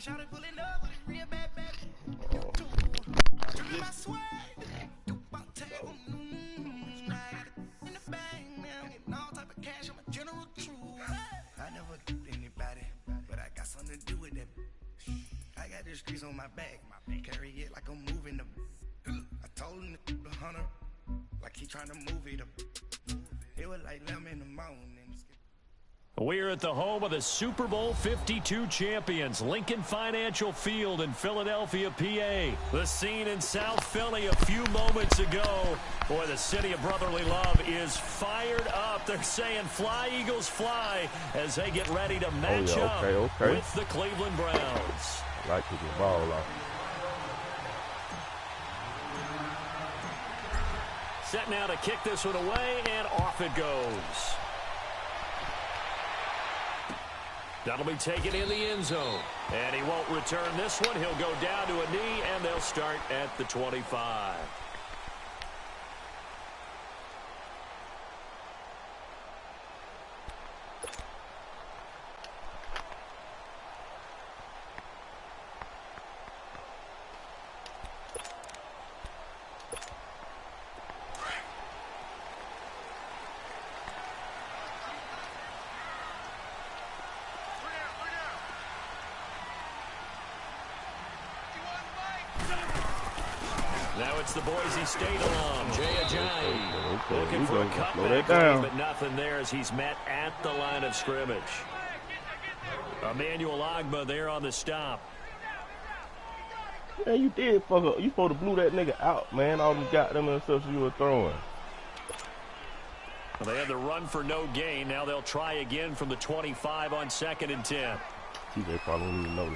The streets on my back, carry it like I'm moving them. I told him to the hunter, like he trying to move it up. It was like them in the morning. We're at the home of the Super Bowl 52 champions, Lincoln Financial Field in Philadelphia, PA. The scene in South Philly a few moments ago. Boy, the city of brotherly love is fired up. They're saying fly, Eagles, fly, as they get ready to match up with the Cleveland Browns. I like to get the ball off. Set now to kick this one away, and off it goes. That'll be taken in the end zone. And he won't return this one. He'll go down to a knee, and they'll start at the 25. Now it's the Boise State alum, j-wright-jr. Looking for a cutback, but nothing there as he's met at the line of scrimmage. Emmanuel Ogbah there on the stop. Yeah, you did fuck up. You supposed to blew that nigga out, man. All them goddamn interceptions you were throwing. Well, they had the run for no gain. Now they'll try again from the 25 on 2nd and 10. TJ probably don't even know.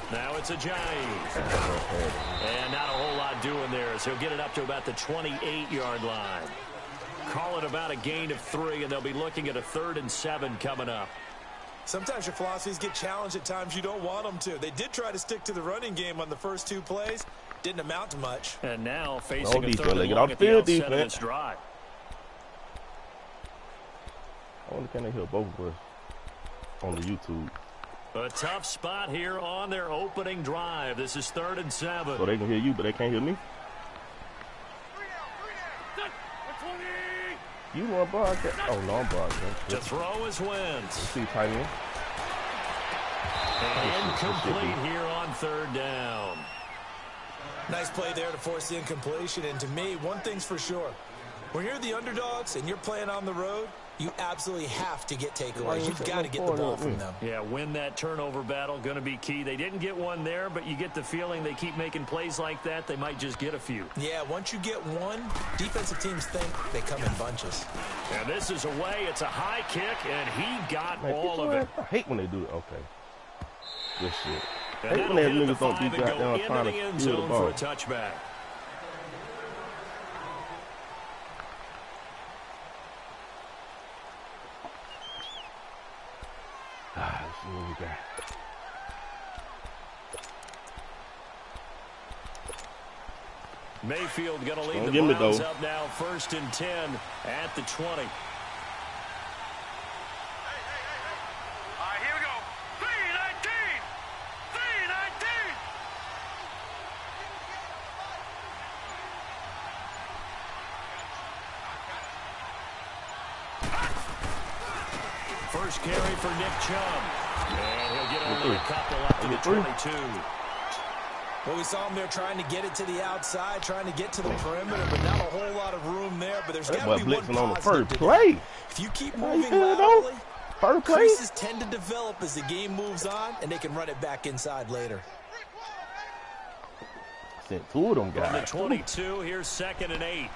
Now it's a Giant. And not a whole lot doing there as he'll get it up to about the 28-yard line. Call it about a gain of 3, and they'll be looking at a 3rd and 7 coming up. Sometimes your philosophies get challenged at times you don't want them to. They did try to stick to the running game on the first 2 plays. Didn't amount to much. And now facing a 3rd and long at the outset of this drive. I wonder can they hear both of us on the YouTube. A tough spot here on their opening drive. This is 3rd and 7. So they can hear you, but they can't hear me? You want broadcast? Oh, no, I'm broadcast. To throw is Wentz. See, tight end. And complete here on 3rd down. Nice play there to force the incompletion. And to me, one thing's for sure. When you're the underdogs and you're playing on the road, you absolutely have to get takeaways. You've got to get the ball from them. Yeah, win that turnover battle, going to be key. They didn't get one there, but you get the feeling they keep making plays like that, they might just get a few. Yeah, once you get one, defensive teams think they come in bunches. And this is away. It's a high kick, and he got all of it. I hate when they do it. Okay. Good shit. And I hate when they niggas don't be go goddamn trying into the end to steal the zone ball. for a touchback. Let's see what we got. Mayfield going to lead the Browns up now, 1st and 10 at the 20. All right, here we go. 3-19. 3-19. First carry for Nick Chubb. And he'll get only a couple up to the 22. Well, we saw him there trying to get it to the outside, trying to get to the perimeter, but not a whole lot of room there. But there's got to be one positive on the first play. If you keep moving laterally, first play, creases tend to develop as the game moves on, and they can run it back inside later. Sent 2 of them guys. On the 22, here's 2nd and 8.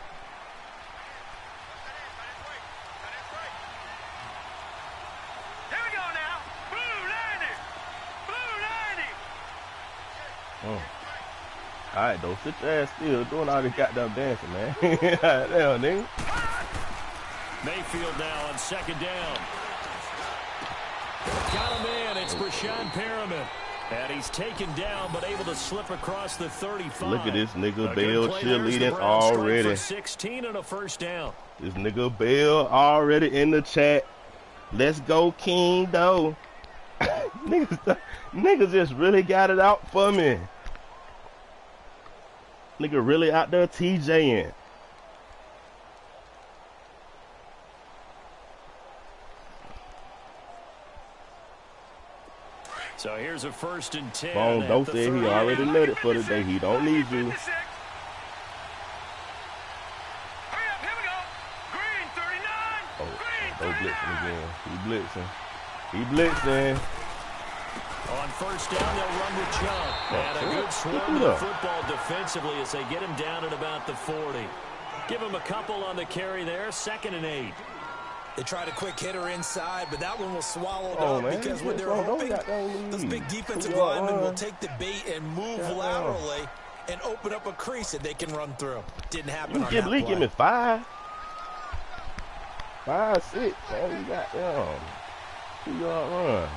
All right, though. Sit your ass still doing all this goddamn dancing, man. Damn, nigga. Mayfield now on 2nd down. Got him in. It's Brashad Perriman. And he's taken down, but able to slip across the 35. Look at this nigga Bill cheerleading already. 16 and a 1st down. This nigga Bell already in the chat. Let's go, King, though. Niggas just really got it out for me. Nigga really out there TJing. So here's a 1st and 10. Bone Doe said he already let it for today. He don't need you. Oh, Doe blitzing again. He blitzing. On 1st down, they'll run with Chubb. And a good swarm of the football defensively as they get him down at about the 40. Give him a couple on the carry there. 2nd and 8. They tried a quick hitter inside, but that one was swallowed up because when they're hoping those big defensive linemen will take the bait and move laterally and open up a crease that they can run through. Didn't happen on that play. Give me 5. 5, 6. Man, you got 2-yard run.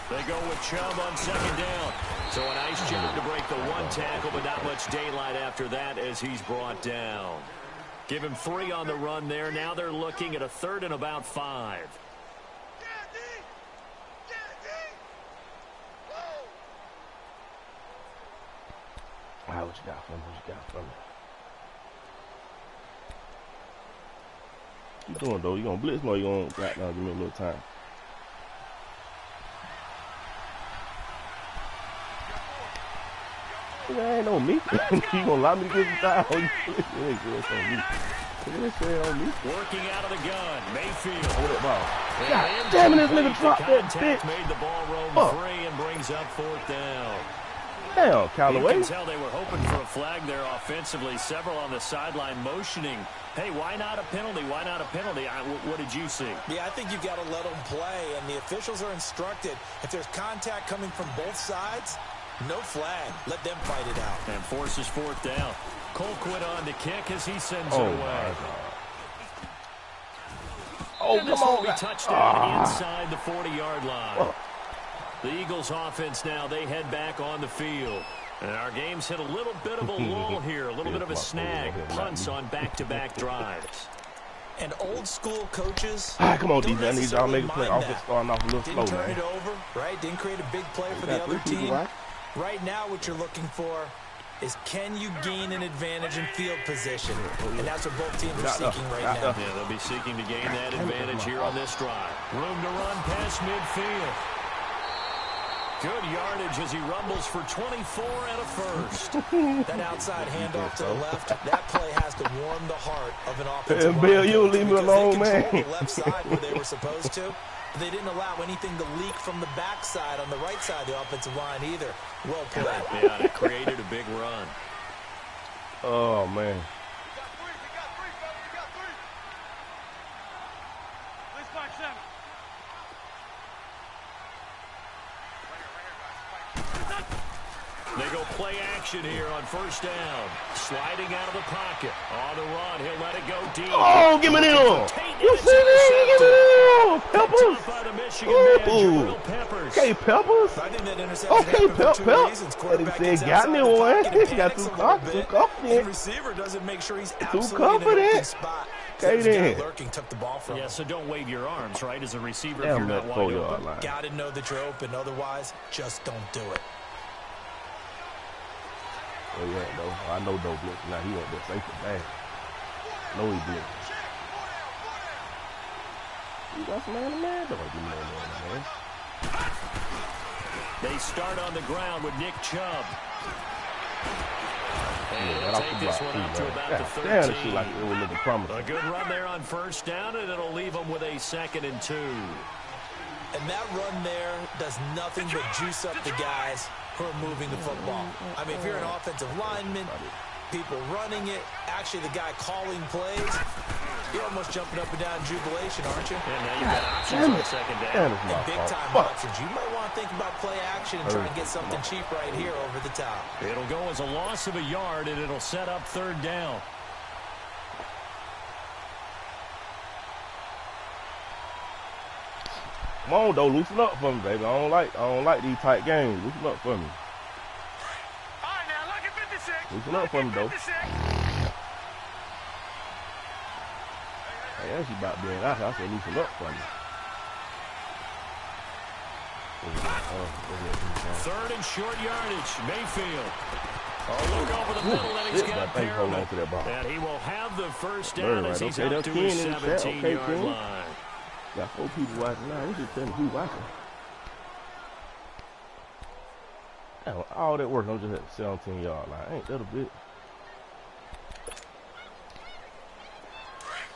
They go with Chubb on 2nd down. So a nice job to break the 1 tackle, but not much daylight after that as he's brought down. Give him 3 on the run there. Now they're looking at a 3rd and about 5. All right, what you got for me? What you doing, though? You gonna blitz me or you gonna give me a little time? That ain't on me. You gonna allow me to get some time on you? It's on me. This ain't on me. Working out of the gun, Mayfield. Hold that ball. God damn it, this nigga dropped that bitch. Made the ball roam free and brings up 4th down. Damn, Callaway. You can tell they were hoping for a flag there offensively. Several on the sideline motioning. Hey, why not a penalty? Why not a penalty? What did you see? Yeah, I think you've got to let them play, and the officials are instructed. If there's contact coming from both sides, no flag. Let them fight it out. And forces 4th down. Colquitt on the kick as he sends it away. Oh, and come on. Touchdown inside the 40-yard line. The Eagles offense now, they head back on the field. And our game's hit a little bit of a lull here, a little bit of a snag. Punts on back-to-back drives. And old school coaches. Come on, defense. I need y'all to make a play. Offense starting off a little slow, man. Didn't turn it over, right? Didn't create a big play for the other team. Right now, what you're looking for is can you gain an advantage in field position? And that's what both teams are seeking right now. Yeah, they'll be seeking to gain that advantage here on this drive. Room to run past midfield. Good yardage as he rumbles for 24 and a 1st. That outside handoff to the left, that play has to warm the heart of an offensive Bill, line. you don't leave me alone, man. The left side where they were supposed to. They didn't allow anything to leak from the backside on the right side of the offensive line either. Well played. Yeah, it created a big run. Oh, man. They go play action here on 1st down. Sliding out of the pocket. On the run, he'll let it go deep. Oh, give me them. You see me? Give me them. Peppers. Ooh. Okay, Peppers. Okay, Peppers. And he said, got me one. He got too confident. The receiver doesn't make sure he's too confident. Okay, then. Took the ball from him. So don't wave your arms, right, as a receiver if you're not wide open. Got to know that you're open. Otherwise, just don't do it. Oh, yeah, no. I know Doe blitz. Now he won't blitz. They for bad. No, he did. You got some man-to-man? Don't give me man-to-man. They start on the ground with Nick Chubb. And they'll take this one up to about the 13. Damn, it seems like it was looking promising. A good run there on 1st down, and it'll leave them with a 2nd and 2. And that run there does nothing but juice up the guys who are moving the football. I mean, if you're an offensive lineman, people running it, actually the guy calling plays, you're almost jumping up and down in jubilation, aren't you? And now you've got options on 2nd down. And big-time options. You might want to think about play action and try and get something cheap right here over the top. It'll go as a loss of a yard, and it'll set up 3rd down. Come on, though, loosen up for me, baby. I don't like these tight games. Loosen up for me. All right, now, look at 56. Loosen up for me, though. 56. Hey, that's about being out here. I said loosen up for me. Third and short yardage. Mayfield. Oh, look over the middle, and he's got Perriman. And he will have the first down as he's up to his 17-yard line. Got 4 people watching now. You just tell me who watching. All that work, I'm just at the 17-yard line. Ain't that a bit?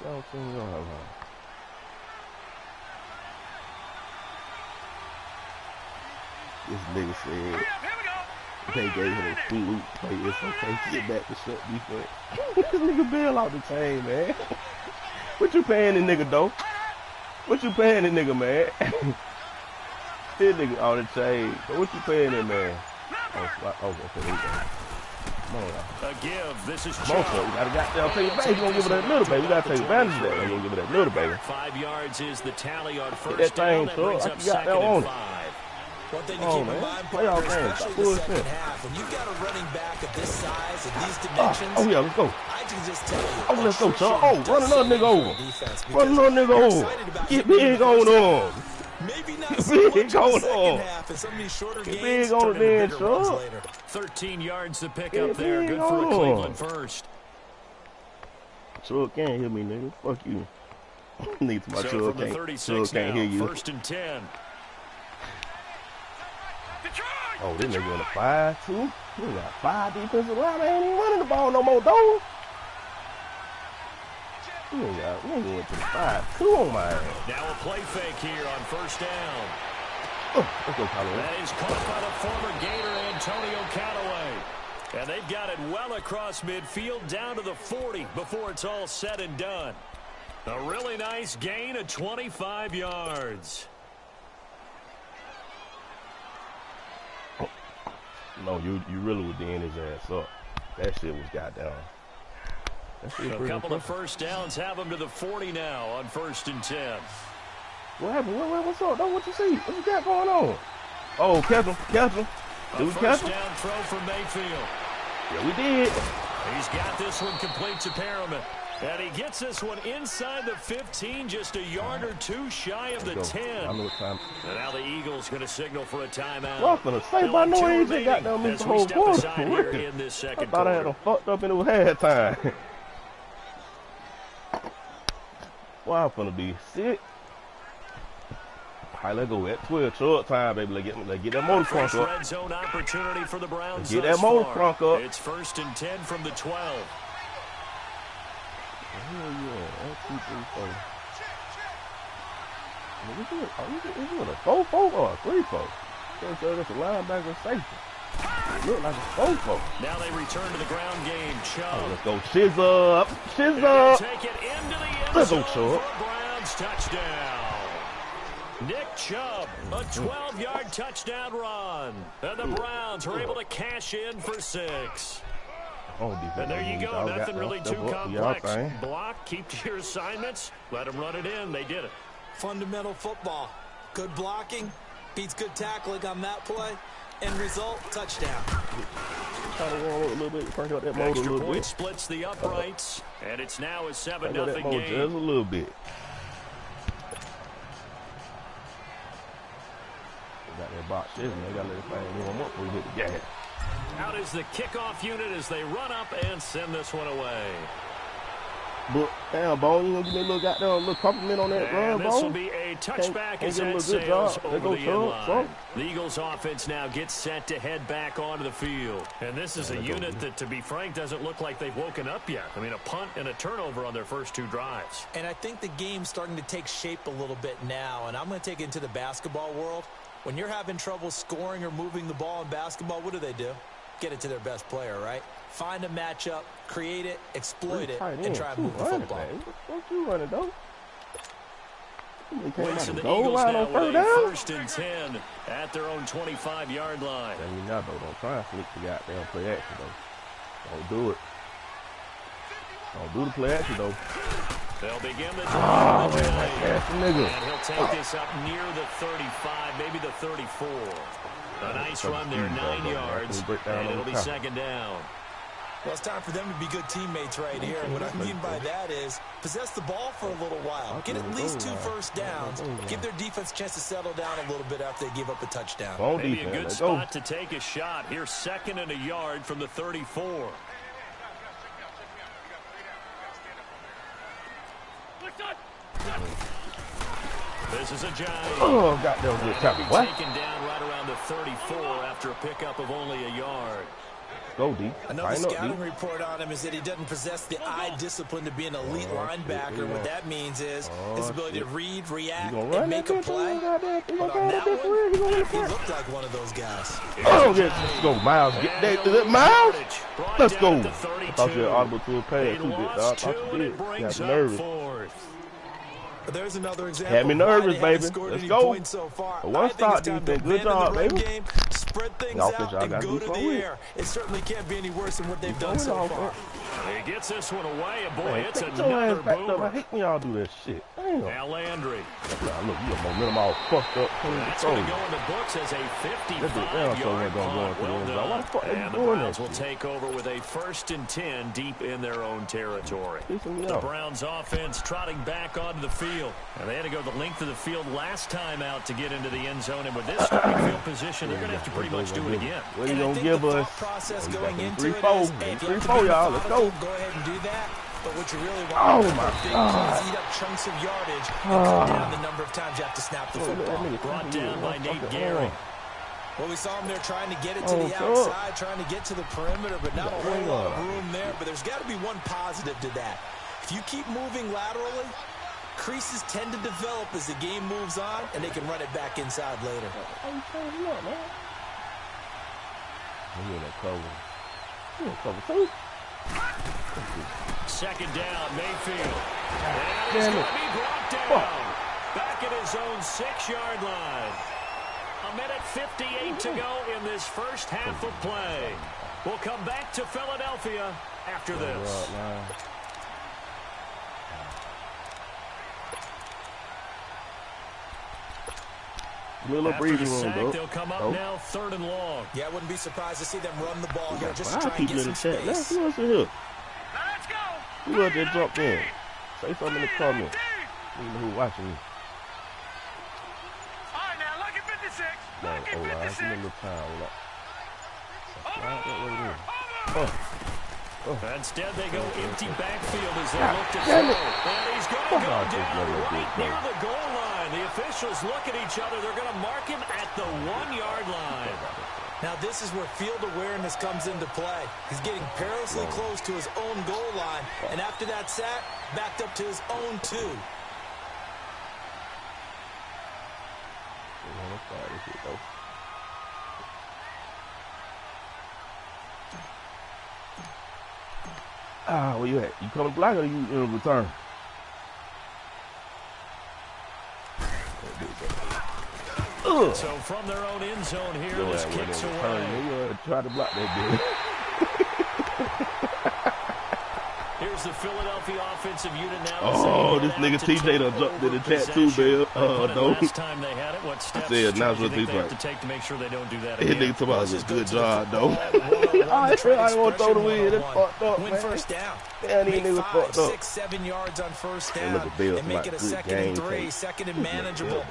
17-yard line. This nigga said they gave him a food. Like, it's okay. Get back to shut defense. This nigga bail out the chain, man. What you paying this nigga, though? What you paying this nigga, man? This nigga on the chain. What you paying him, man? Oh, okay, there you go. Come on, y'all. A give. This is Come on, sir. We gotta take it back. You gonna give it that little baby. We gotta take advantage of that. You gonna give it that little baby. 5 yards is the tally on first that down. thing, That sir. brings I up got that 2nd on and it. 5. One thing to keep in mind, playoff partner, game. especially the second half, when you've got a running back of this size and these dimensions, Oh, yeah, let's go. I can just tell you. Oh, let's go, Chuck. Oh, run another nigga over. Run another nigga over. Get big on them. Maybe not so much in the second half, and some of these shorter Get games big on turn the into man, bigger runs Chuck. later. 13 yards to pick Get up there. big Good for a on. Cleveland first. Chuck can't hear me, nigga. Fuck you. Needs my So Chuck from the can't. 36 Chuck can't hear now, you. 1st and 10. Oh, this nigga in a 5-2. He got 5 defensive linemen. Ain't even running the ball no more, though. We ain't went to the 5-2 on my ass. Now a play fake here on first down. Let's go, Colorado. That is caught by the former Gator Antonio Callaway. And they've got it well across midfield down to the 40 before it's all said and done. A really nice gain of 25 yards. No, you really was in his ass up. That shit was goddamn. That shit was A pretty couple of impressive. first downs have them to the 40 now on 1st and 10. What happened? What's up, though? What you see? What you got going on? Oh, catch him. A Did we catch first him? down throw from Mayfield. Yeah, we did. He's got this one complete to Perriman. And he gets this one inside the 15, just a yard or two shy of the 10. I know what time. And now the Eagles going to signal for a timeout. Well, I'm finna say, by no age, they got them miss the whole quarter. Here in this I second thought I had them fucked up and it was halftime. Well, I'm finna be sick. All right, let's go at 12 short time, baby. Let's get that motor crunk up. Red zone opportunity for the Browns. Get that motor crunk up. It's 1st and 10 from the 12. Hell yeah, that's 2, 3, 4. Is it a 4-4 or a 3-4? So that's a linebacker safety. It look like a 4-4. Now they return to the ground game. Chubb. Oh, let's go. Shiz up. Shiz up. Take it into the end Let's go, zone Chubb. for a Browns touchdown. Nick Chubb, a 12-yard touchdown run. And the Browns are able to cash in for 6. And there you go. Nothing really too complex. Block, keep to your assignments, let them run it in. They did it. Fundamental football. Good blocking, beats good tackling on that play. End result, touchdown. Try to roll a little bit, crank up that motor a Extra little point bit. splits the uprights, and it's now a 7-0 Crank up that motor game. just a little bit. They got that box shit, they gotta let the thing warm up before we hit the gas. Out is the kickoff unit as they run up and send this one away. But damn, Bo, you gonna give me a little goddamn little compliment on that run, And Bo? this will be a touchback as give him that a good sails job. over They go the end Chubb, line. The Eagles offense now gets set to head back onto the field. And this is a unit that, to be frank, doesn't look like they've woken up yet. I mean, a punt and a turnover on their first 2 drives. And I think the game's starting to take shape a little bit now, and I'm going to take it into the basketball world. When you're having trouble scoring or moving the ball in basketball, what do? Get it to their best player, right? Find a matchup, create it, exploit it, and try and move the football. What you running, though? Wentz and the Eagles now with a 1st and 10 at their own 25-yard line. I mean, y'all don't try and flick the goddamn play action, though. Don't do it. Don't do the play action, though. They'll begin the drive. And he'll take this up near the 35, maybe the 34. A nice run there, 9 yards, and it'll be second down. Well, it's time for them to be good teammates right here. And what I mean by that is possess the ball for a little while. Get at least 2 first downs. Give their defense a chance to settle down a little bit after they give up a touchdown. Maybe a good spot to take a shot. Here's 2nd and a yard from the 34. This is a giant. Oh, goddamn good tackle. What? Taken down right around the 34 after a pickup of only a yard. Go D. Another scouting report on him is that he doesn't possess the eye discipline to be an elite linebacker. What that means is his ability to read, react, and make a play. But on that one, he looked like one of those guys. Oh, let's go, Miles. Get that. Is it Miles? Let's go. I thought you had audible to a pass too, dog. I thought you did. Got nervous. There's another example. Had me nervous, baby. Let's go. So one stop defense. Good job, baby. Spread things out and go to the air. It certainly can't be any worse than what they've done so far. He gets this one away, and boy, it's another boomer. I hate when y'all do that shit. Damn. Now Landry. Nah, look, you got momentum all fucked up. That's going to go in the books as a 55-yard punt. Well done. And the Browns will take over with a 1st and 10 deep in their own territory. The Browns offense trotting back onto the field. And they had to go the length of the field last time out to get into the end zone. And with this starting field position, they're going to have to pretty much do it again. What are you going to give us? Process going into 3-4, y'all. Let's go. Go ahead and do that. But what you really want is eat up chunks of yardage and cut down the number of times you have to snap the football. Brought down by Nate Gehring. Well, we saw him there trying to get it to the outside, trying to get to the perimeter, but not a whole lot of room there. But there's got to be one positive to that. If you keep moving laterally, creases tend to develop as the game moves on, and they can run it back inside later. Second down, Mayfield. And he's going to be brought down. Back at his own 6-yard line. 1:58 to go in this first half of play. We'll come back to Philadelphia after this. Little breathing room, though. They'll come up now 3rd and long. Yeah, I wouldn't be surprised to see them run the ball here just to try and get some space. Who else in here? Who else that jumped in? Say something in the comments. You know who's watching me. All right, now, look at 56. Look at 56. Instead, they go empty backfield as they look to throw. And he's going to go down right near the goal line. The officials look at each other. They're going to mark him at the 1-yard line. Now, this is where field awareness comes into play. He's getting perilously close to his own goal line. And after that sack, backed up to his own 2. Where you at? You coming black or you in return? So from their own end zone here, this kicks away. Try to block that Here's the Philadelphia offensive unit now. Oh, this nigga TJ done jumped in the chat too, Bill. Last time they had it, what steps do you think they have to take to make sure they don't do that again? This nigga talking about a good job, though. I didn't want to throw the win. That's fucked up, man. First down. Yeah, these niggas fucked up. 6-7 yards on first down and make it a 2nd and 3, 2nd and manageable.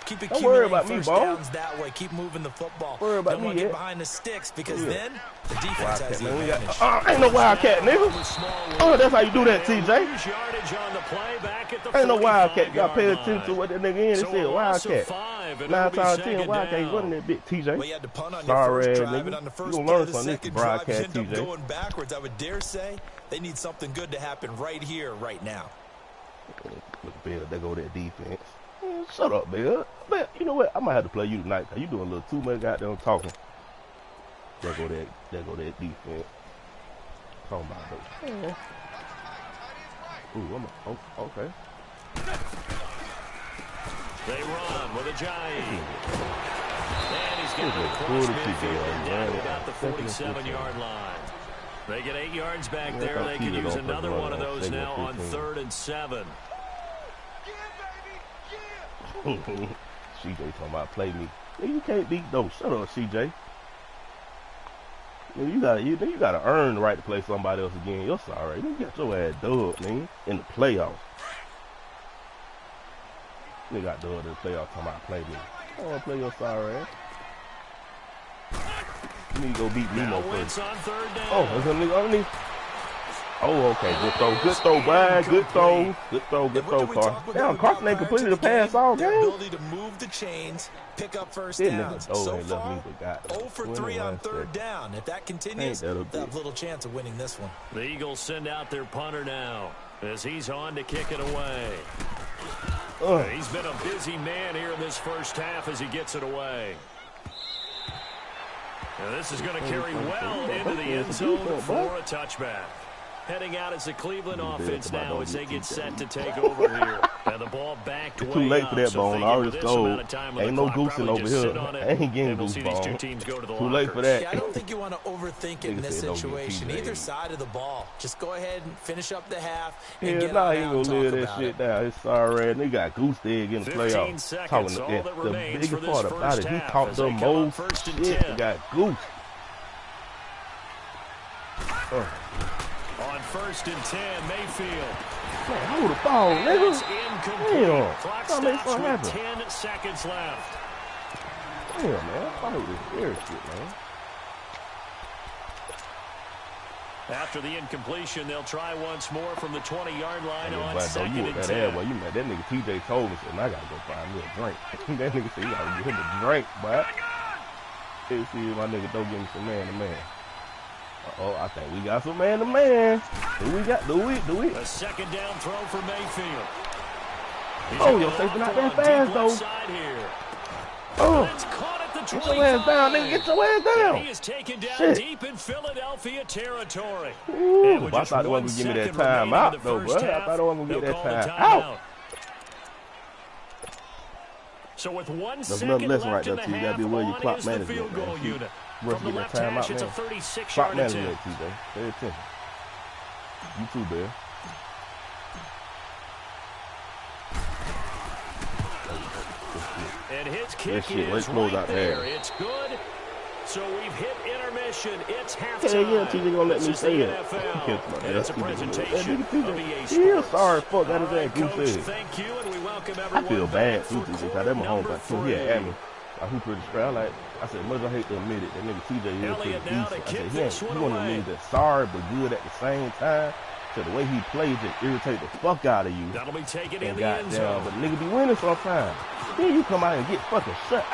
Keep accumulating first downs that way. Keep moving the football. Don't want to get behind the sticks because then the defense has the advantage. Ain't no Wildcat, nigga. Oh, that's how you do that, TJ. Ain't no Wildcat. You got to pay attention to what that nigga in. It said Wildcat. 9 times 10 Wildcat. He wasn't that big, TJ. Well, you had to punt on Sorry, your first drive, nigga. and on the first you gonna play learn of the from this second broadcast, drive, you end TJ. up going backwards. I would dare say they need something good to happen right here, right now. Look, Bill, there go that defense. Man, shut up, Bill. Man, you know what? I might have to play you tonight because you doing a little too much goddamn talking. There go that defense. Talking about that. Yeah. Ooh, okay. They run with a giant. And he's got it across midfield and down about the 47-yard line. They get 8 yards back there. They could use another one of those now on 3rd and 7. CJ talking about play me. You can't beat those. Shut up, CJ. You gotta earn the right to play somebody else again. You're sorry. You got your ass dubbed, man, in the playoffs. You got dubbed in the playoffs talking about play me. I don't want to play your sorry ass. You need to go beat Nemo first. Oh, there's a nigga underneath. Oh, okay. Good throw, Brian. Good throw, Carson. Damn, Carson ain't completed the pass all game. Ability to move the chains, pick up first downs. So far, 0 for 3 on 3rd down. If that continues, they'll have little chance of winning this one. The Eagles send out their punter now as he's on to kick it away. He's been a busy man here in this first half as he gets it away. Now this is going to carry well into the end zone for a touchback. Heading out as the Cleveland offense now as they get set to take over here. And the ball backed way too late for that, so Bone. I already told. Ain't no goosing over here. I ain't getting goose, Bone. Too late for that. Yeah, I don't think you want to overthink it in this situation. Either side of the ball. Just go ahead and finish up the half and get on out and talk about that shit down. It's sorry. They got goose egg in the playoffs. Talking the biggest part about it, he talked the most shit. He got goose. On 1st and 10, Mayfield. Man, hold the ball, nigga. It's incomplete. Damn. Clock stops with 10 seconds left. Damn, man. I thought it was weird shit, man. After the incompletion, they'll try once more from the 20-yard line on But 2nd and 10. You met that nigga TJ told me, said, I gotta go find me a drink. That nigga said, you gotta get him a drink, boy. Hey, see, my nigga don't give me some man-to-man. Oh, I think we got some man-to-man. Do we? A 2nd down throw for Mayfield. Oh, your safety not that fast, though. Oh, get your ass down, nigga. Get your ass down. He is taken down deep in Philadelphia territory. Ooh, I thought they wasn't going to give me that time out, though, bro. I thought they wasn't going to get that time out. So with 1 There's second nothing left left right in there, the you got to be aware of your clock the management, field goal man. unit. From the left hash, it's a 36-yard attempt. TJ. Pay attention. You too, Bear. And his kick is right there. It's good. So we've hit intermission. It's halftime. Yeah, TJ gonna let me say it. It's a presentation of EA Sports. Yeah, sorry, fuck. That is that goose. Thank you, and we welcome everyone. I feel bad too, TJ. Cause that my home back too. He had me. I hoop pretty straight. I said, much I hate to admit it, that nigga TJ is pretty decent. I said, he one of the niggas that's sorry but good at the same time. So the way he plays it irritate the fuck out of you. That'll be taken in and the end zone. But nigga be winning sometimes. Then you come out and get fucking shut.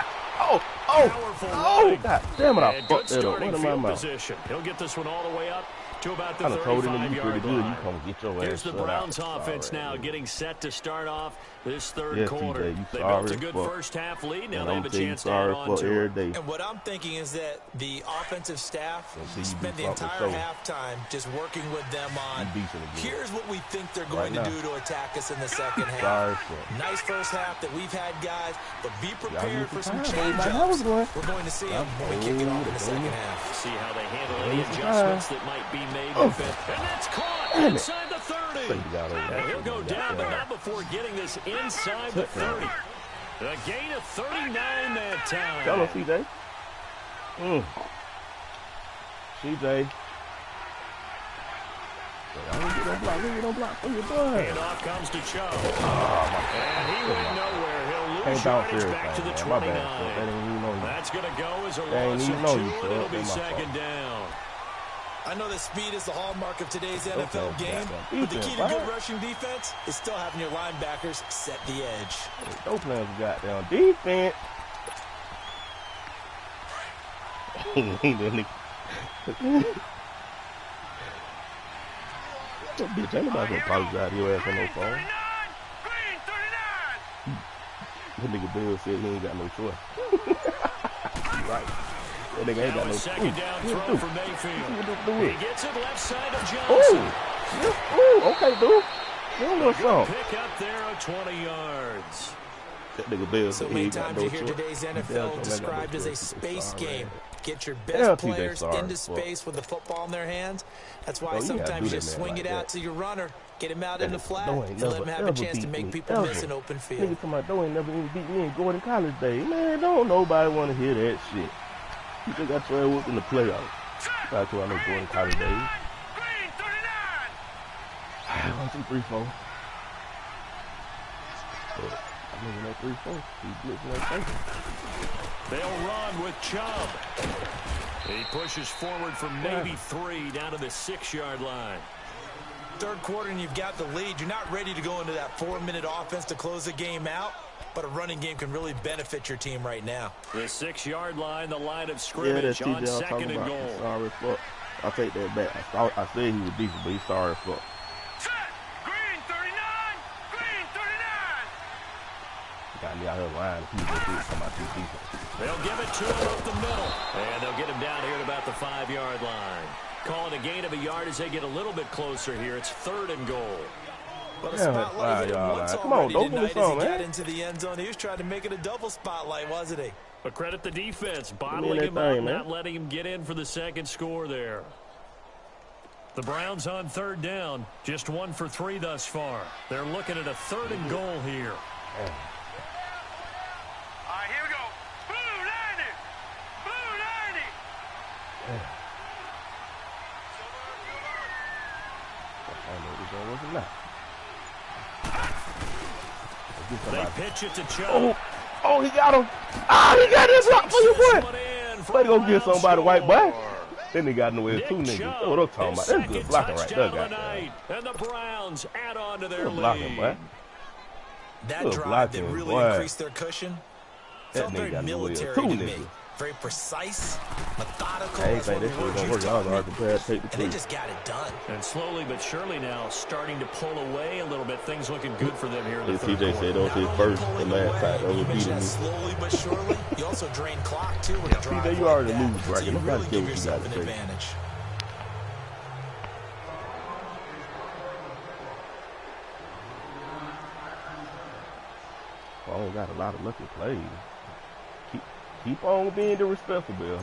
God damn it, I fucked that up. What am I mouth? He'll get this one all the way up to about the 35-yard line. You come get your Here's the Browns offense now getting set to start off this third quarter. They built a good first half lead. Now they have a chance to add on to it. And what I'm thinking is that the offensive staff spent the entire halftime just working with them on here's what we think they're going to do to attack us in the second half. Nice first half that we've had, guys, but be prepared for some change-ups. We're going to see them when we kick it off in the second half. See how they handle any adjustments that might be made. And that's caught inside the 30. And he'll go down, but not before getting this inside the 30. A gain of 39 that time. Tell him, CJ. CJ. Don't block. And off comes to Cho. And he went nowhere. He'll lose yardage back to the 29. That's going to go as a loss of 2, and it'll be second down. I know that speed is the hallmark of today's NFL game, but the key to good rushing defense is still having your linebackers set the edge. Those players goddamn defense. Bitch, ain't nobody gonna apologize to your ass on no phone. That nigga Bill said he ain't got no choice. Right. That nigga ain't got no second down throw for Mayfield. He gets it left side of Johnson. Okay, dude. Pick up there at 20 yards. That nigga Bill so many times you hear today's NFL described as a space game. Get your best players into space with the football in their hands. That's why sometimes you just swing it out to your runner, get him out in the flat, and let him have a chance to make people miss an open field. Nigga talking about, "Don't ain't never even beat me in Gordon College days." Man, don't nobody want to hear that shit. You just got trail whooped in the playoffs. That's why I know Gordon College days. 1, 2, 3, 4. I'm moving that 3, 4. He's blitzing that thinking. They'll run with Chubb. He pushes forward from maybe 3 down to the 6-yard line. Third quarter and you've got the lead. You're not ready to go into that 4-minute offense to close the game out, but a running game can really benefit your team right now. The 6-yard line, the line of scrimmage on 2nd and goal. Sorry, fuck. I'll take that back. I said he was decent, but he's sorry, fuck. Got me out here lying. He's going to come out too deep. They'll give it to him up the middle. And they'll get him down here at about the 5-yard line. Calling a gain of a yard as they get a little bit closer here. It's 3rd and goal. Well, the spotlight hit him once already tonight as he got into the end zone. He was trying to make it a double spotlight, wasn't he? But credit the defense, bottling him up, not letting him get in for the second score there. The Browns on 3rd down. Just 1 for 3 thus far. They're looking at a 3rd and goal here. They pitch it to Chubb. Oh, he got him. He got this up for you, boy. Let go get somebody white boy. Then he got in the way of 2 niggas. Oh, what I'm talking about. That's good blocking right there, guys. And the Browns add on to their lead. Blocking, boy. That drive that really increased their cushion felt very military to me. Very precise, methodical. I ain't think this was going to work. I was hard to take the and they just got it done. And slowly but surely now starting to pull away a little bit. Things looking good for them here in the third TJ said that was his first and last time. Slowly but surely. You also drain clock, too, with a drive TJ, you already lose, right? You really give yourself an advantage. Oh, got a lot of lucky plays. Keep on being disrespectful, Bill.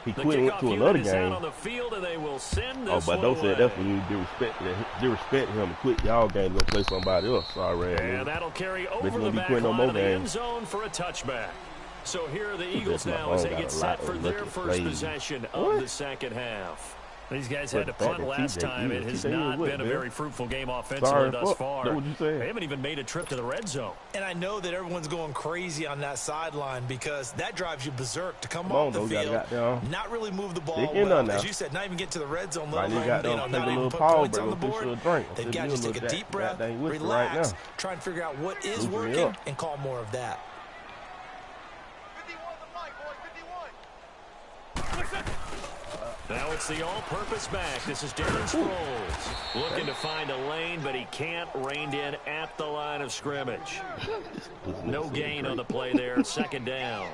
He quit went to another game. But don't say that's when you disrespect him and quit y'all game to go play somebody else. Sorry, and that'll carry over the back line of the end zone for a touchback. So here are the Eagles now as they get set for their first possession of the second half. These guys had to punt last time. It has not been a very fruitful game offensively thus far. They haven't even made a trip to the red zone. And I know that everyone's going crazy on that sideline because that drives you berserk to come off the field, not really move the ball well. As you said, not even get to the red zone, let alone not even put points on the board. They've got to just take a deep breath, relax, try and figure out what is working, and call more of that. Now it's the all-purpose back. This is Darren Sproles looking to find a lane, but he can't reined in at the line of scrimmage. No gain on the play there. 2nd down.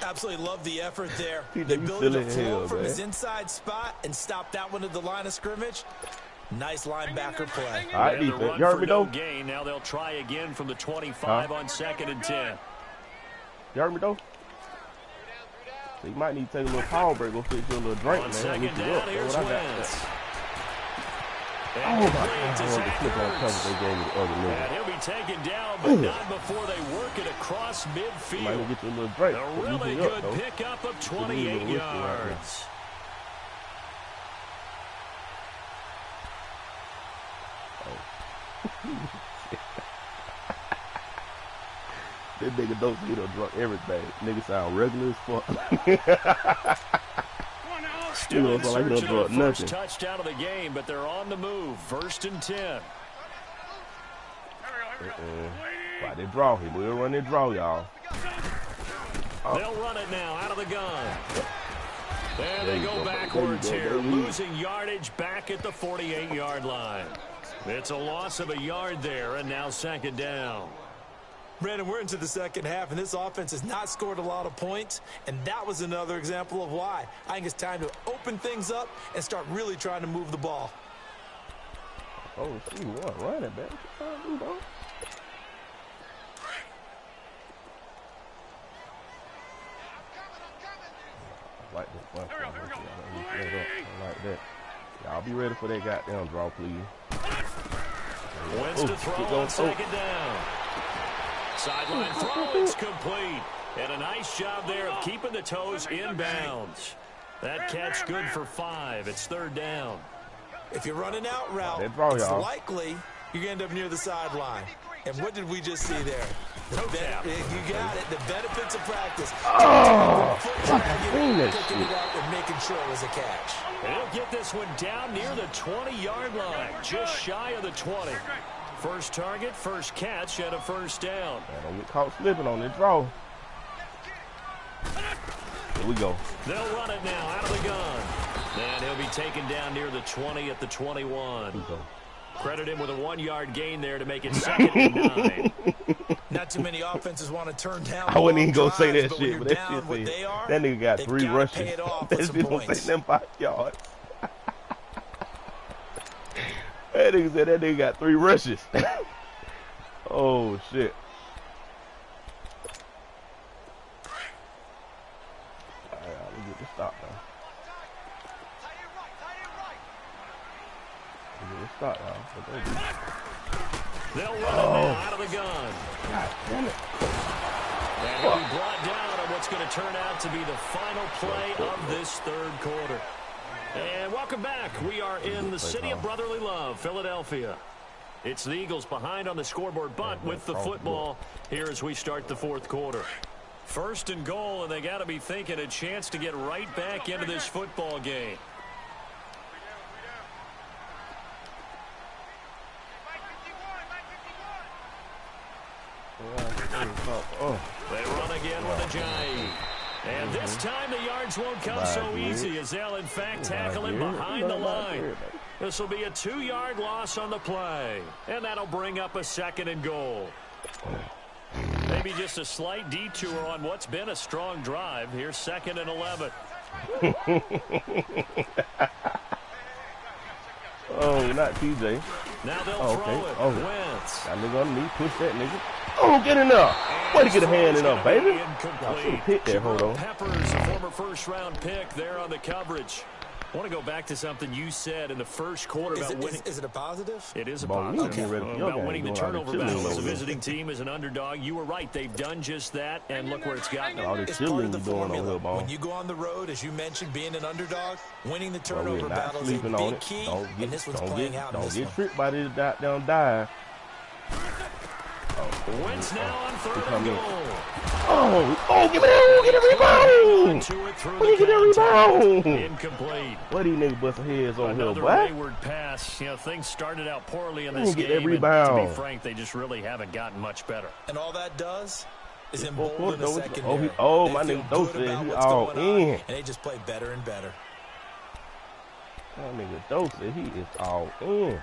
Absolutely love the effort there. The ability to flow from his inside spot and stop that one at the line of scrimmage. Nice linebacker play. All right, defense. You heard me, though? Gain. Now they'll try again from the 25 on 2nd and 10. You heard me, though? You might need to take a little power break, go fix your little drink, man. 2nd down, here's Wentz. Oh, my God. And he'll be taken down, but not before they work it across midfield. Might get you a little break. A really good pickup of 28 yards. That nigga don't see no drunk everything. Nigga sound regular as fuck. Still in search of their first touchdown of the game, but they're on the move. 1st and 10. Why they draw him? We'll run that draw, y'all. They'll run it now out of the gun. There they go backwards here, losing yardage back at the 48-yard line. It's a loss of a yard there, and now 2nd down. Brandon, we're into the second half, and this offense has not scored a lot of points, and that was another example of why. I think it's time to open things up and start really trying to move the ball. Oh, see what? Run it, man. What you trying to do, dog? like this. Like that. Y'all be ready for that goddamn draw, please. Wins to throw on second down. Sideline throw, it's complete. And a nice job there of keeping the toes inbounds. That catch good for 5. It's third down. If you're running out route, it's likely you're going to end up near the sideline. And what did we just see there? You got it. The benefits of practice. Picking it up and making sure it was a catch. They'll get this one down near the 20-yard line, just shy of the 20. First target, first catch, and a first down. Don't get caught slipping on this draw. Here we go. They'll run it now out of the gun. And he'll be taken down near the 20 at the 21. Credit him with a 1-yard gain there to make it 2nd and 9. Not too many offenses want to turn down. I wouldn't even go say that shit, but that shit said, that nigga got 3 rushes. That shit don't say them 5 yards. That nigga said that nigga got 3 rushes. Oh, shit. All right, let me get this stop now. They'll run it now out of the gun. God damn it. And he'll be brought down on what's going to turn out to be the final play of this third quarter. And welcome back. We are in the city of brotherly love, Philadelphia. It's the Eagles behind on the scoreboard, but with the football here as we start the fourth quarter. First and goal, and they got to be thinking a chance to get right back into this football game. They run again with a J. And this time the yards won't come so easy as they'll in fact tackle him behind the line. This will be a 2-yard loss on the play. And that'll bring up a 2nd and goal. Maybe just a slight detour on what's been a strong drive. Here's 2nd and 11. Oh, not TJ. Now they'll throw it. Oh, Wentz. That nigga on me, push that nigga. Oh, get enough. Way to get a hand in up, baby. I should have picked that. Hold on. Peppers, a former first-round pick, there on the coverage. I want to go back to something you said in the first quarter about winning. Is it a positive? It is a positive. About winning the turnover battle as a visiting team, as an underdog. You were right. They've done just that, and look where it's gotten them. It's part of the formula. When you go on the road, as you mentioned, being an underdog, winning the turnover battle is a big key, and this one's playing out in this one. Don't get tricked by this down dive. Wentz now on 3rd and goal. Oh, give me that, get a rebound. Get a rebound. Incomplete. What these niggas busting heads on here, boy? Another wayward pass. You know, things started out poorly in this game. Get that rebound. And to be frank, they just really haven't gotten much better. And all that does is embolden the secondary. My nigga Doe said he all in. And they just play better and better. My nigga Doe said he is all in.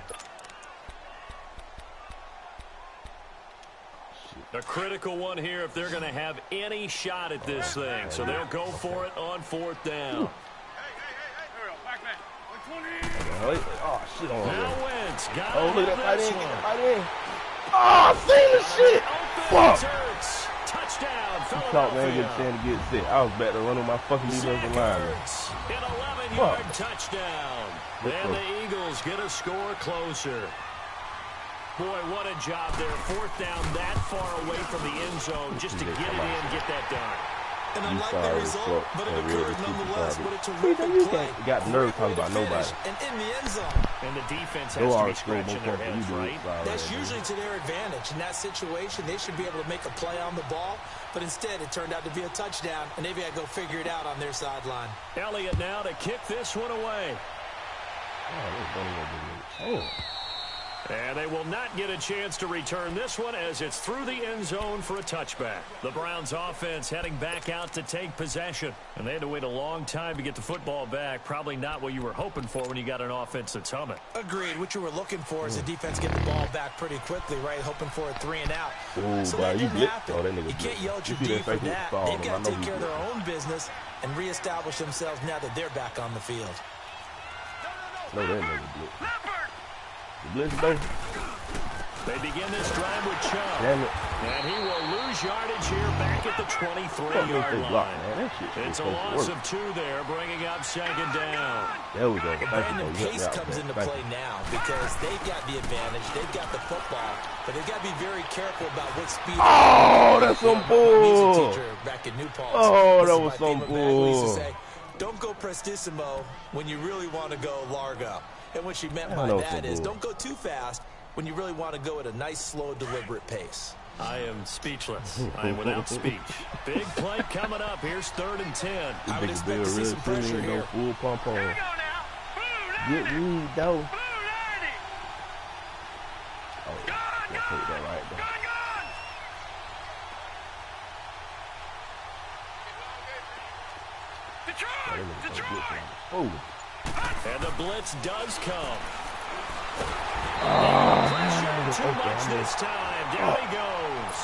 A critical one here if they're going to have any shot at this thing. So they'll go for it on 4th down. Oh, shit on now Wentz got look at that this one. Oh, I seen the shit. Fuck. Touchdown, Philadelphia. Thought man get a chance to get set. I was back to run on my fucking defensive line. An 11-yard touchdown. And the Eagles get a score closer. Boy, what a job there. 4th down that far away from the end zone just to get it in, get that done. An unlikely result, but it occurred nonetheless. But a terrific play. You got nerve talking about nobody. And in the end zone. And the defense has to be scratching their heads, right? That's usually to their advantage. In that situation, they should be able to make a play on the ball. But instead, it turned out to be a touchdown, and they've got to go figure it out on their sideline. Elliott now to kick this one away. And they will not get a chance to return this one as it's through the end zone for a touchback. The Browns offense heading back out to take possession. And they had to wait a long time to get the football back. Probably not what you were hoping for when you got an offense that's humming. Agreed. What you were looking for is the defense get the ball back pretty quickly, right? Hoping for a 3 and out. So that didn't happen. You can't yell at your D for that. They've got to take care of their own business and reestablish themselves now that they're back on the field. No, that nigga blitz. Blitz, though. They begin this drive with Chubb. Damn it. And he will lose yardage here back at the 23-yard line. It's a loss of 2 there, bringing up 2nd down. There we go. Brandon, pace comes into play now because they've got the advantage. They've got the football, but they've got to be very careful about what speed. Oh, that's some bull. Back in New Paltz. Oh, that was some bull. Don't go prestissimo when you really want to go largo. And what she meant by that is don't go too fast when you really want to go at a nice, slow, deliberate pace. I am speechless. I am without speech. Big play coming up. Here's 3rd and 10. I would expect to see some pressure here. Full pump on. Here we go now. Get me, though. Blue 90. Oh, yeah. Take that right there. Gone. Detroit. Oh. And the blitz does come. Pressure too much this time. Down he goes.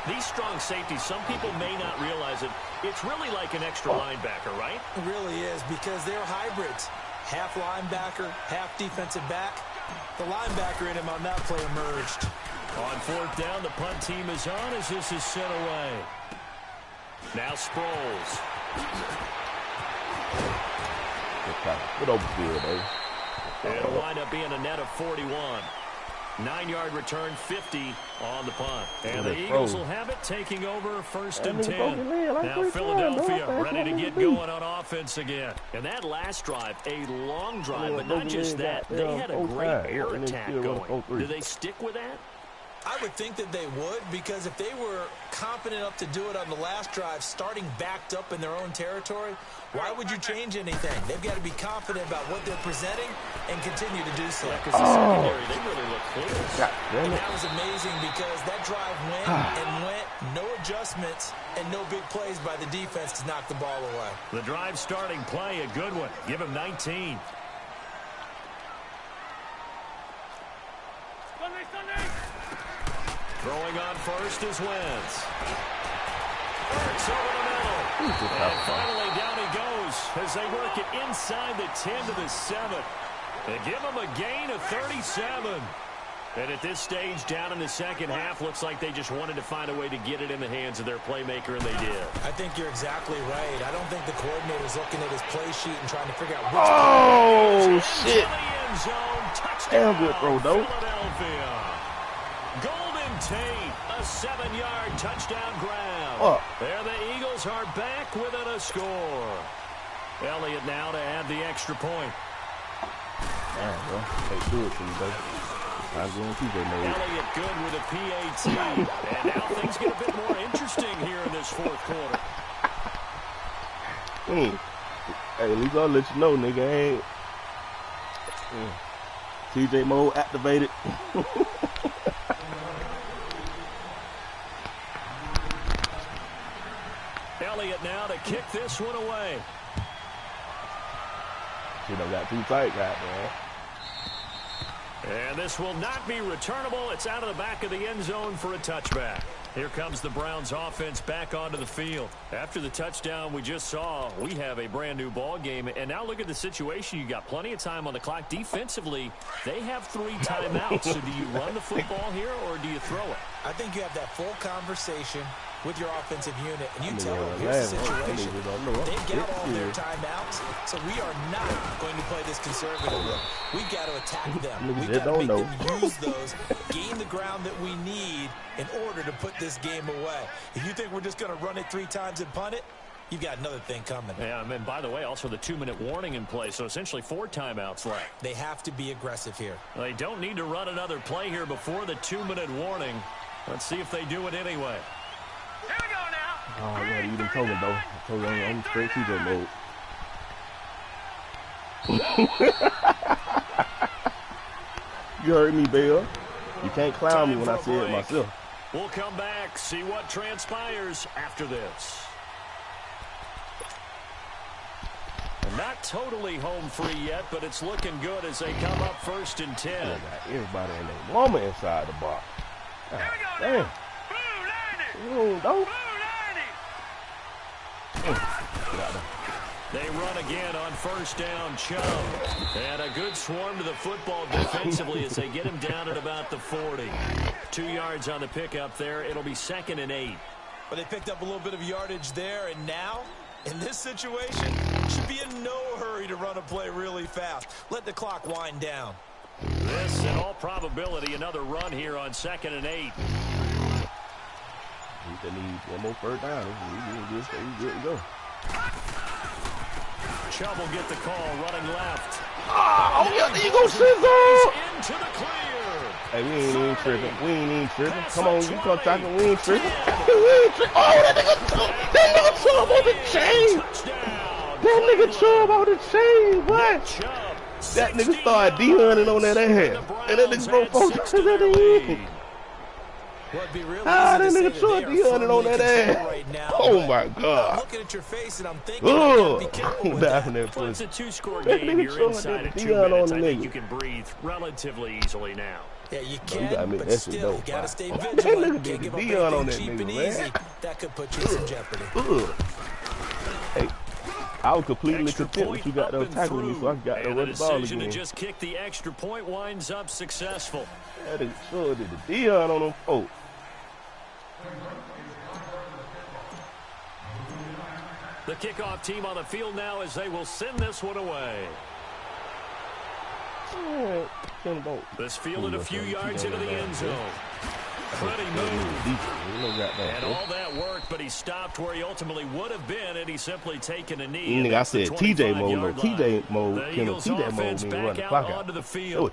These strong safeties, some people may not realize it. It's really like an extra linebacker, right? It really is because they're hybrids. Half linebacker, half defensive back. The linebacker in him on that play emerged. On 4th down, the punt team is on as this is sent away. Now Sproles. Good overfield, though. It'll wind up being a net of 41. 9-yard return, 50 on the punt. And the Eagles will have it, taking over 1st and 10. Now Philadelphia ready to get going on offense again. And that last drive, a long drive, but not just that. They had a great air attack going. Do they stick with that? I would think that they would, because if they were confident enough to do it on the last drive, starting backed up in their own territory, why would you change anything? They've got to be confident about what they're presenting and continue to do so. Because the secondary, they really look clear. And that was amazing because that drive went and went, no adjustments, and no big plays by the defense to knock the ball away. The drive starting play, a good one. Give him 19. Throwing on first is Wentz. Works over the middle. And finally down he goes as they work it inside the 10 to the 7. They give him a gain of 37. And at this stage, down in the second half, looks like they just wanted to find a way to get it in the hands of their playmaker, and they did. I think you're exactly right. I don't think the coordinator's looking at his play sheet and trying to figure out which. Oh, shit. End zone, touchdown, damn good throw, though. Philadelphia. Golden Tate, a 7-yard touchdown grab. There the Eagles are back within a score. Elliott now to add the extra point. Damn, bro. They do it to you, baby. Elliott good with a PAT. And now things get a bit more interesting here in this 4th quarter. Hey, at least I'll let you know, nigga. Ain't TJ mode activated. Elliott now to kick this one away. You know, got too tight, man. And this will not be returnable. It's out of the back of the end zone for a touchback. Here comes the Browns offense back onto the field. After the touchdown we just saw, we have a brand new ball game. And now look at the situation. You got plenty of time on the clock. Defensively, they have 3 timeouts. So do you run the football here or do you throw it? I think you have that full conversation with your offensive unit, and you tell them, here's the situation. They've got all their timeouts, so we are not going to play this conservatively. We've got to attack them. We've got to make them use those, gain the ground that we need in order to put this game away. If you think we're just going to run it 3 times and punt it, you've got another thing coming. Yeah, and by the way, also the 2-minute warning in play, so essentially 4 timeouts left. They have to be aggressive here. They don't need to run another play here before the 2-minute warning. Let's see if they do it anyway. Here we go now. Oh, yeah, you done told me, though. I told you I'm straight TJ mode. You heard me, Bill. You can't clown me when I say it myself. We'll come back, see what transpires after this. And not totally home free yet, but it's looking good as they come up 1st and 10. Got everybody and their mama inside the box. Here we go Damn. now. Blue 90. Don't. Blue 90. Get out there. They run again on first down, Chubb. And a good swarm to the football defensively as they get him down at about the 40. 2 yards on the pickup there. It'll be 2nd and 8. But they picked up a little bit of yardage there, and now, in this situation, should be in no hurry to run a play really fast. Let the clock wind down. This, in all probability, another run here on 2nd and 8. He needs one more first down. He's good to go. Chubb will get the call, running left. Oh, yeah, there you go, Sizzle! Into the clear. Hey, we ain't even tripping. We ain't even tripping. Come on, you come talking. We ain't tripping. We ain't tripping. Oh, that nigga Chubb on the chain. That nigga Chubb on the chain. What? That nigga started D-hunting on that ass. And that nigga broke 4 touchdowns at the end. That nigga Chubb D-hunting on that ass. Oh, my God. I'm looking at your face, and I'm thinking, I gotta be careful with that. Well, it's a 2-score game. You're inside of 2 minutes. I think you can breathe relatively easily now. Yeah, you can, but still, you gotta stay vigilant. Can't give up anything cheap and easy. That could put you in some jeopardy. Hey, I was completely content that you got those tackling me, so I got to run the ball again. To just kick the extra point winds up successful. That is sure did the Dion on them folks. The kickoff team on the field now as they will send this one away. This fielded a few yards into the end zone. Pretty move. And all that work, but he stopped where he ultimately would have been had he simply taken a knee. I said TJ mode, no TJ mode. TJ mode mean run the clock out.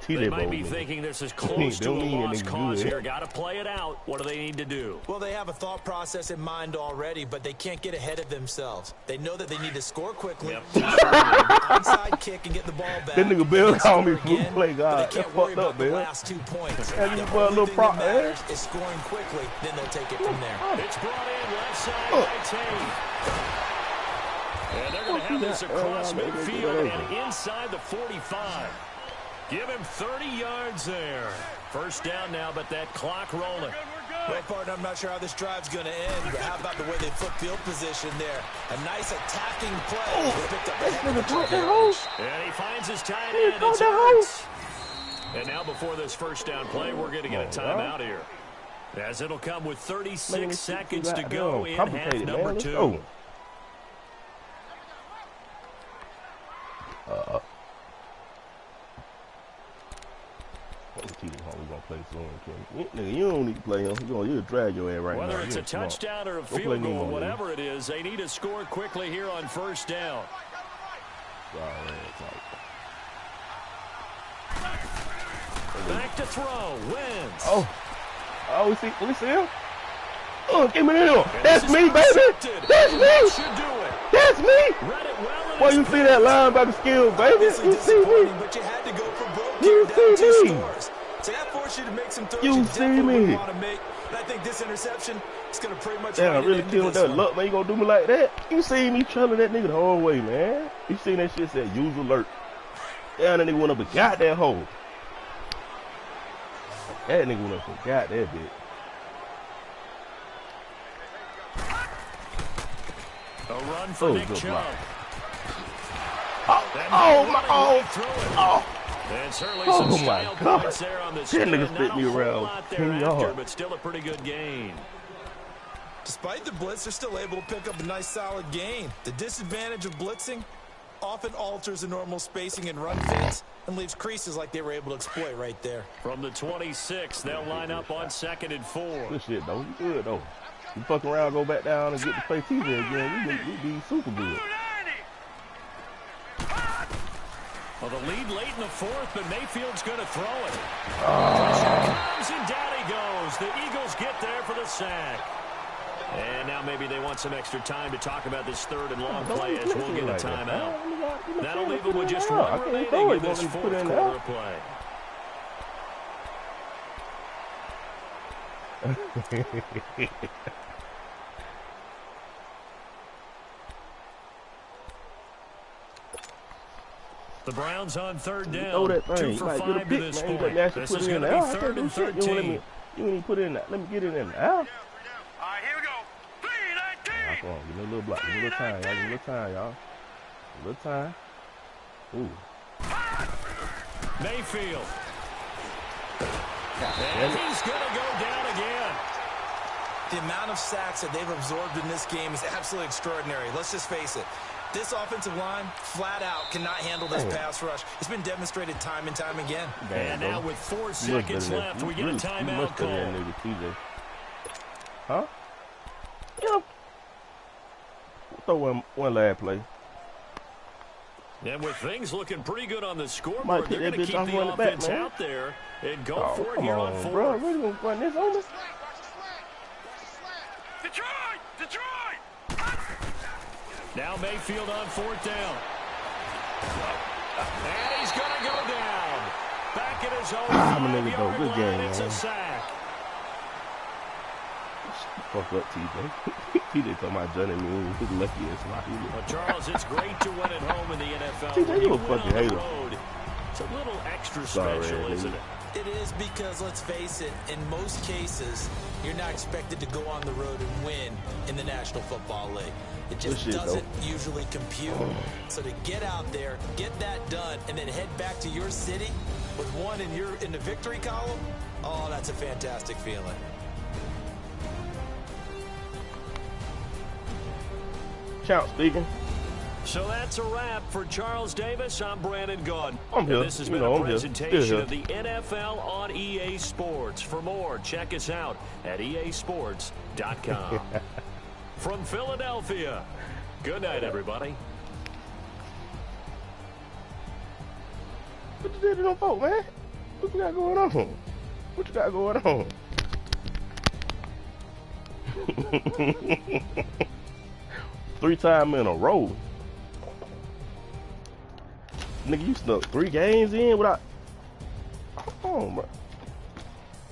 They might be thinking this is close to a lost cause here. Got to play it out. What do they need to do? Well, they have a thought process in mind already, but they can't get ahead of themselves. They know that they need to score quickly, onside kick, and get the ball back. That nigga Bill called me for play, God. They can't worry about the last 2 points. The only thing that matters is scoring quickly, then they'll take it from there. It's brought in left side by Tate. And they're going to have this across midfield and inside the 45. Give him 30 yards there. First down now, but that clock rolling. Well, partner, I'm not sure how this drive's going to end, but how about the way they flip field position there? A nice attacking play. And he finds his tight end. It's Hurts. And now before this first down play, we're going to get a timeout here. As it'll come with 36 seconds to go in half number 2. Nigga, you don't need to play him. You'll drag your ass right now. Whether it's a touchdown or a field goal, whatever it is, they need to score quickly here on first down. Back to throw. Wins. Oh, we see him? Oh, give me that. That's me, baby. That's me. That's me. Well, you see that linebacker skill, baby. You see me. But you had to go for broke. You see me. So that forced you to make some throws you see me. Want to make. And I think this interception is going to pretty much. Damn, I really killed that luck, man. You going to do me like that? You see me trailing that nigga the whole way, man. You seen that shit said use alert. Damn, that nigga went up and got that hole. That nigga went up and got that bitch. A run for Nick Chubb. And certainly some style points there on the screen. That nigga spit me around 10 yards. But still a pretty good gain. Despite the blitz, they're still able to pick up a nice solid gain. The disadvantage of blitzing often alters the normal spacing and run fits and leaves creases like they were able to exploit right there. From the 26, they'll line up on 2nd and 4. Good shit, though. You good, though. You fuck around, go back down, and get to play TJ again. You be super good. Well, the lead late in the 4th, but Mayfield's going to throw it. Pressure comes, and down he goes. The Eagles get there for the sack. And now maybe they want some extra time to talk about this 3rd and long play as we'll get a timeout. That'll leave them with just one remaining in this 4th quarter of play. The Browns on 3rd down. 2 for 5 to this point. This is going to be 3rd and 13. You ain't put it in that. Let me get it in now. All right, here we go. 3-19. Come on, give me a little block. Give me a little time, y'all. Give me a little time, y'all. Little time. Ooh. Mayfield. And he's going to go down again. The amount of sacks that they've absorbed in this game is absolutely extraordinary. Let's just face it. This offensive line, flat out, cannot handle this pass rush. It's been demonstrated time and time again. And now with 4 seconds left, we get a timeout call. Huh? Yeah. Throw one last play. And with things looking pretty good on the scoreboard, Might they're going to keep the offense out there and go for it here on 4th. Bro, really gonna run this on us? Detroit! Now Mayfield on 4th down. And he's going to go down. Back at his own 5-yard good game, line. It's man. a sack. Fuck up, TJ. TJ talking about Johnny Moon. He's lucky as my Well, Charles, it's great to win at home in the NFL. TJ, When you you a win fucking on the hater. road, it's a little extra Sorry, special, dude. isn't it? It is because, let's face it, in most cases, you're not expected to go on the road and win in the National Football League. It just doesn't usually compute. So to get out there, get that done, and then head back to your city with one in the victory column, oh, that's a fantastic feeling. Champ speaking. So that's a wrap for Charles Davis. I'm Brandon Gaudin. I'm here. And this has been a presentation of the NFL on EA Sports. For more, check us out at easports.com. From Philadelphia, good night, everybody. What you did to them folk, man? What you got going on? What you got going on? 3 times in a row. Nigga, you snuck 3 games in without. Oh, bro.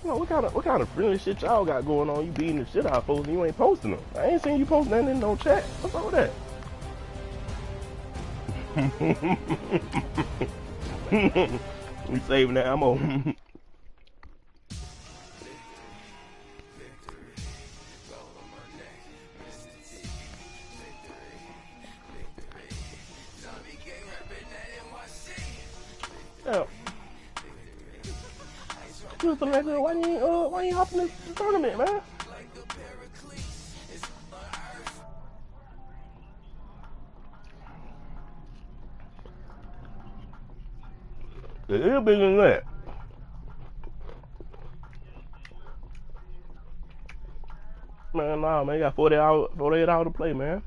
You know, what kind of friendly shit y'all got going on? You beating the shit out of folks and you ain't posting them. I ain't seen you post nothing in no chat. What's up with that? We saving that ammo. Yeah. You was like, why you hop in this tournament, man? It is bigger than that. Man, nah, man, you got 48 hours to play, man.